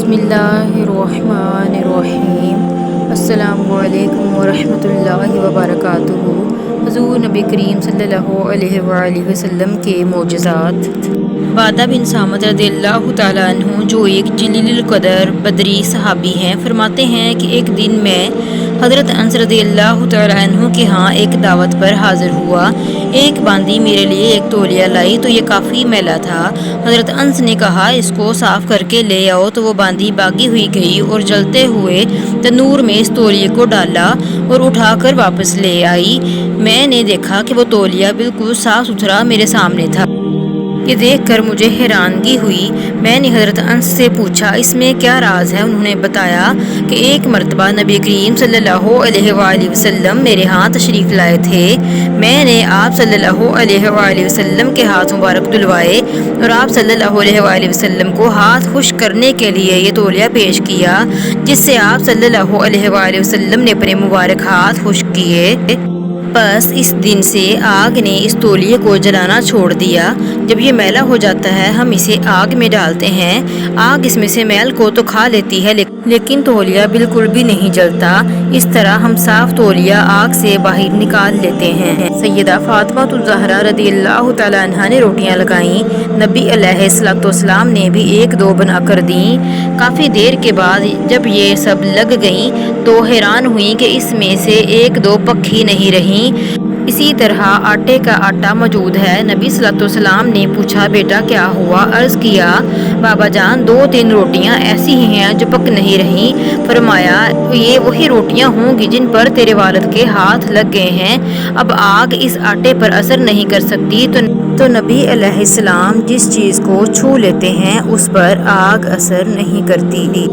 बिस्मिल्लाहिर्रहमानिर्रहीम। अस्सलामुअलैकुम वरहमतुल्लाहि वबरकातुहू। हुज़ूर नबी करीम सल्लल्लाहु अलैहि वसल्लम के मोजज़ात। वादा बिन सामत रज़ियल्लाहु ताला अन्हु, जो एक जलीलुल क़दर बदरी सहाबी हैं, फरमाते हैं कि एक दिन मैं हज़रत अनस रज़ियल्लाहु ताला अन्हु के यहाँ एक दावत पर हाज़िर हुआ। एक बांदी मेरे लिए एक तौलिया लाई तो ये काफ़ी मैला था। हज़रत अनस ने कहा, इसको साफ़ करके ले आओ। तो वो बांदी भागी हुई गई और जलते हुए तनूर में इस तौलिए को डाला और उठाकर वापस ले आई। मैंने देखा कि वो तौलिया बिल्कुल साफ़ सुथरा मेरे सामने था। ये देखकर मुझे हैरानगी हुई। मैंने हज़रत अनस से पूछा, इसमें क्या राज है? उन्होंने बताया कि एक मरतबा नबी करीम सल्लल्लाहु अलैहि वसल्लम मेरे यहाँ तशरीफ़ लाए थे। मैंने आप सल्लल्लाहु अलैहि वसल्लम के हाथ मुबारक धुलवाए और आप सल्लल्लाहु अलैहि वसल्लम को हाथ खुश्क करने के लिए ये तौलिया पेश किया, जिससे आप सल्लल्लाहु अलैहि वसल्लम ने अपने मुबारक हाथ खुश्क किए। बस इस दिन से आग ने इस तौलिए को जलाना छोड़ दिया। जब ये मैला हो जाता है हम इसे आग में डालते हैं। आग इसमें से मैल को तो खा लेती है, लेकिन तौलिया बिल्कुल भी नहीं जलता। इस तरह हम साफ तौलिया आग से बाहर निकाल लेते हैं। सैयदा फातिमा ज़हरा रज़ियल्लाहु ताला अन्हा ने रोटियां लगाईं। नबी अलैहिस्सलाम ने भी एक दो बनाकर दी। काफ़ी देर के बाद जब ये सब लग गईं तो हैरान हुई कि इसमें से एक दो पक्की नहीं रहीं। इसी तरह आटे का आटा मौजूद है। नबी सल्लल्लाहु ने पूछा, बेटा क्या हुआ? अर्ज़ किया, बाबा जान, 2-3 रोटियां ऐसी ही हैं जो पक नहीं रहीं। फरमाया, ये वही रोटियां होंगी जिन पर तेरे वालिद के हाथ लग गए हैं। अब आग इस आटे पर असर नहीं कर सकती। तो नबी अलैहिस्सलाम जिस चीज़ को छू लेते हैं उस पर आग असर नहीं करती।